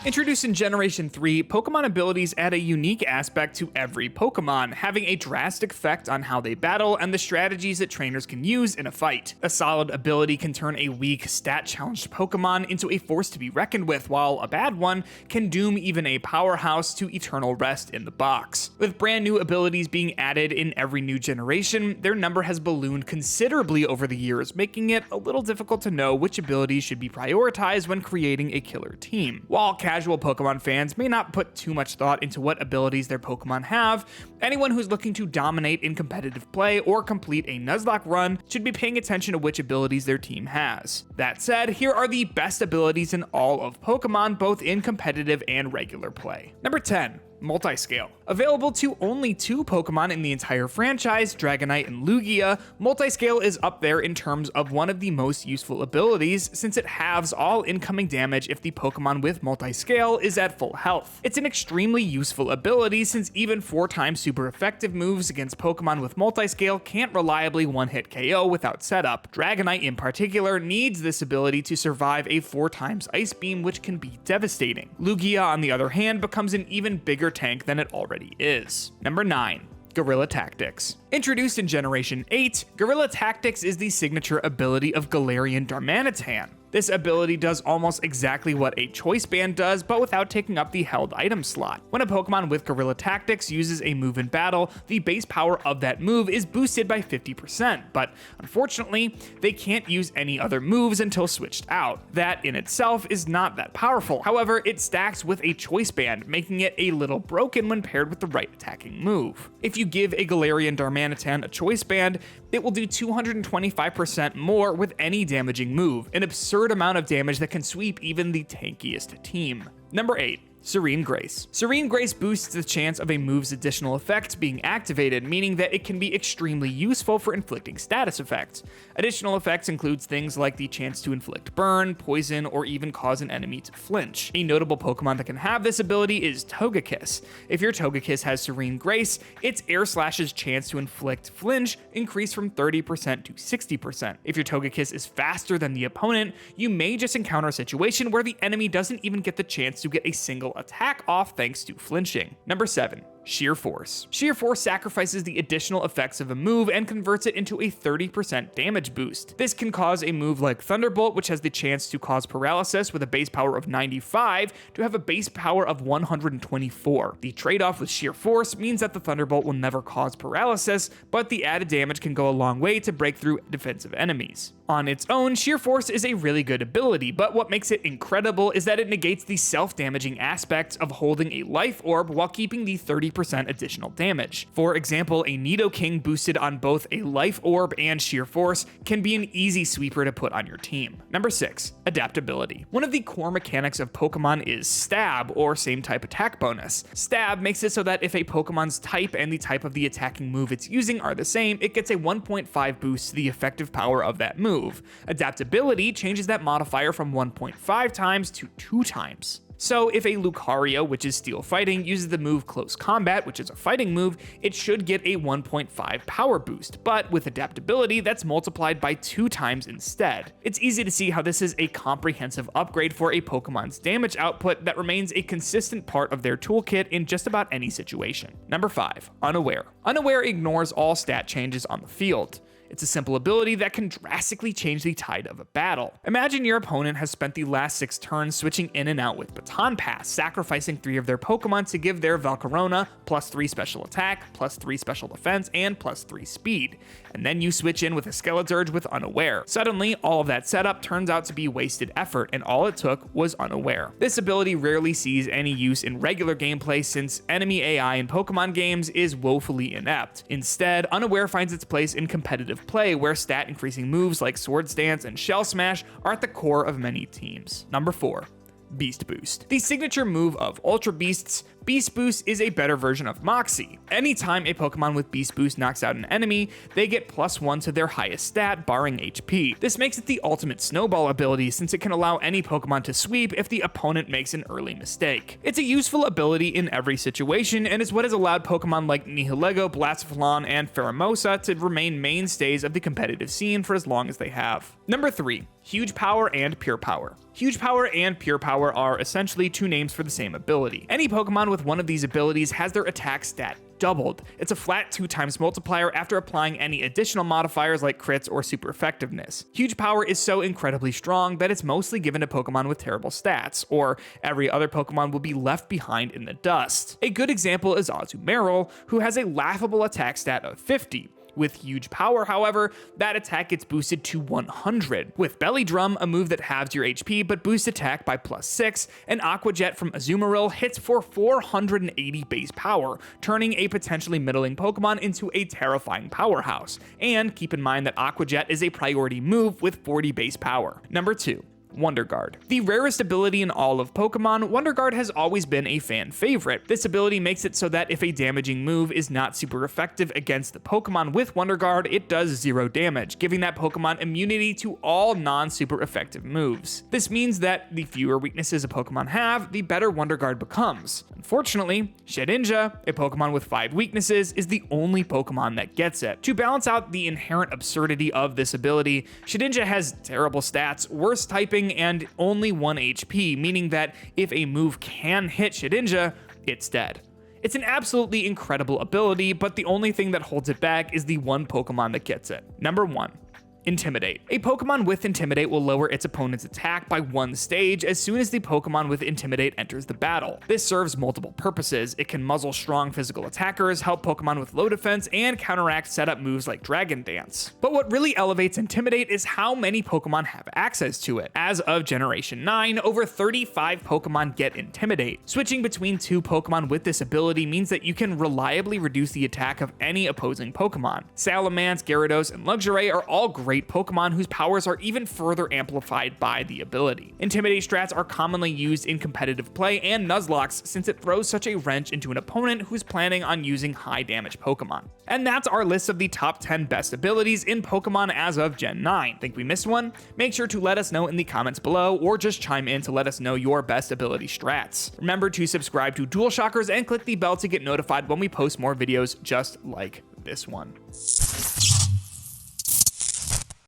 Introduced in Generation 3, Pokemon abilities add a unique aspect to every Pokemon, having a drastic effect on how they battle and the strategies that trainers can use in a fight. A solid ability can turn a weak, stat-challenged Pokemon into a force to be reckoned with, while a bad one can doom even a powerhouse to eternal rest in the box. With brand new abilities being added in every new generation, their number has ballooned considerably over the years, making it a little difficult to know which abilities should be prioritized when creating a killer team. While casual Pokemon fans may not put too much thought into what abilities their Pokemon have, anyone who's looking to dominate in competitive play or complete a Nuzlocke run should be paying attention to which abilities their team has. That said, here are the best abilities in all of Pokemon, both in competitive and regular play. Number 10. Multiscale. Available to only 2 Pokemon in the entire franchise, Dragonite and Lugia, Multiscale is up there in terms of one of the most useful abilities since it halves all incoming damage if the Pokemon with Multiscale is at full health. It's an extremely useful ability since even 4 times super effective moves against Pokemon with Multiscale can't reliably one-hit KO without setup. Dragonite in particular needs this ability to survive a 4 times Ice Beam, which can be devastating. Lugia, on the other hand, becomes an even bigger tank than it already is. Number 9. Guerrilla Tactics. Introduced in Generation 8, Guerrilla Tactics is the signature ability of Galarian Darmanitan. This ability does almost exactly what a Choice Band does, but without taking up the held item slot. When a Pokemon with Guerrilla Tactics uses a move in battle, the base power of that move is boosted by 50%, but unfortunately, they can't use any other moves until switched out. That in itself is not that powerful. However, it stacks with a Choice Band, making it a little broken when paired with the right attacking move. If you give a Galarian Darmanitan a Choice Band, it will do 225% more with any damaging move, an absurd amount of damage that can sweep even the tankiest team. Number 8. Serene Grace. Serene Grace boosts the chance of a move's additional effects being activated, meaning that it can be extremely useful for inflicting status effects. Additional effects includes things like the chance to inflict burn, poison, or even cause an enemy to flinch. A notable Pokemon that can have this ability is Togekiss. If your Togekiss has Serene Grace, its Air Slash's chance to inflict flinch increase from 30% to 60%. If your Togekiss is faster than the opponent, you may just encounter a situation where the enemy doesn't even get the chance to get a single attack off thanks to flinching. Number 7. Shear Force. Shear Force sacrifices the additional effects of a move and converts it into a 30% damage boost. This can cause a move like Thunderbolt, which has the chance to cause paralysis with a base power of 95, to have a base power of 124. The trade-off with Shear Force means that the Thunderbolt will never cause paralysis, but the added damage can go a long way to break through defensive enemies. On its own, Shear Force is a really good ability, but what makes it incredible is that it negates the self-damaging aspects of holding a life orb while keeping the 30% additional damage. For example, a Nidoking boosted on both a life orb and Shear Force can be an easy sweeper to put on your team. Number 6. Adaptability. One of the core mechanics of Pokemon is Stab, or same type attack bonus. Stab makes it so that if a Pokemon's type and the type of the attacking move it's using are the same, it gets a 1.5 boost to the effective power of that move. Adaptability changes that modifier from 1.5 times to 2 times. So if a Lucario, which is Steel Fighting, uses the move Close Combat, which is a fighting move, it should get a 1.5 power boost, but with Adaptability, that's multiplied by 2 times instead. It's easy to see how this is a comprehensive upgrade for a Pokemon's damage output that remains a consistent part of their toolkit in just about any situation. Number 5. Unaware. Unaware ignores all stat changes on the field. It's a simple ability that can drastically change the tide of a battle. Imagine your opponent has spent the last 6 turns switching in and out with Baton Pass, sacrificing 3 of their Pokemon to give their Valcarona +3 special attack, +3 special defense, and +3 speed. And then you switch in with a Skeleturge with Unaware. Suddenly, all of that setup turns out to be wasted effort, and all it took was Unaware. This ability rarely sees any use in regular gameplay since enemy AI in Pokemon games is woefully inept. Instead, Unaware finds its place in competitive play, where stat increasing moves like Swords Dance and Shell Smash are at the core of many teams. Number 4. Beast Boost. The signature move of Ultra Beasts, Beast Boost is a better version of Moxie. Anytime a Pokemon with Beast Boost knocks out an enemy, they get +1 to their highest stat, barring HP. This makes it the ultimate snowball ability since it can allow any Pokemon to sweep if the opponent makes an early mistake. It's a useful ability in every situation and is what has allowed Pokemon like Nihilego, Blastoise, and Pheromosa to remain mainstays of the competitive scene for as long as they have. Number 3. Huge Power and Pure Power. Huge Power and Pure Power are essentially two names for the same ability. Any Pokemon with one of these abilities has their attack stat doubled. It's a flat 2x multiplier after applying any additional modifiers like crits or super effectiveness. Huge Power is so incredibly strong that it's mostly given to Pokemon with terrible stats, or every other Pokemon will be left behind in the dust. A good example is Azumarill, who has a laughable attack stat of 50. With Huge Power, however, that attack gets boosted to 100. With Belly Drum, a move that halves your HP but boosts attack by +6, and Aqua Jet from Azumarill hits for 480 base power, turning a potentially middling Pokemon into a terrifying powerhouse. And keep in mind that Aqua Jet is a priority move with 40 base power. Number 2. Wonder Guard. The rarest ability in all of Pokemon, Wonder Guard has always been a fan favorite. This ability makes it so that if a damaging move is not super effective against the Pokemon with Wonder Guard, it does 0 damage, giving that Pokemon immunity to all non-super effective moves. This means that the fewer weaknesses a Pokemon have, the better Wonder Guard becomes. Unfortunately, Shedinja, a Pokemon with 5 weaknesses, is the only Pokemon that gets it. To balance out the inherent absurdity of this ability, Shedinja has terrible stats, worse typing, and only 1 HP, meaning that if a move can hit Shedinja, it's dead. It's an absolutely incredible ability, but the only thing that holds it back is the one Pokemon that gets it. Number 1. Intimidate. A Pokemon with Intimidate will lower its opponent's attack by 1 stage as soon as the Pokemon with Intimidate enters the battle. This serves multiple purposes. It can muzzle strong physical attackers, help Pokemon with low defense, and counteract setup moves like Dragon Dance. But what really elevates Intimidate is how many Pokemon have access to it. As of Generation 9, over 35 Pokemon get Intimidate. Switching between 2 Pokemon with this ability means that you can reliably reduce the attack of any opposing Pokemon. Salamence, Gyarados, and Luxray are all great Pokemon whose powers are even further amplified by the ability. Intimidate strats are commonly used in competitive play and Nuzlocke since it throws such a wrench into an opponent who's planning on using high damage Pokemon. And that's our list of the top 10 best abilities in Pokemon as of Gen 9. Think we missed one? Make sure to let us know in the comments below or just chime in to let us know your best ability strats. Remember to subscribe to DualShockers and click the bell to get notified when we post more videos just like this one.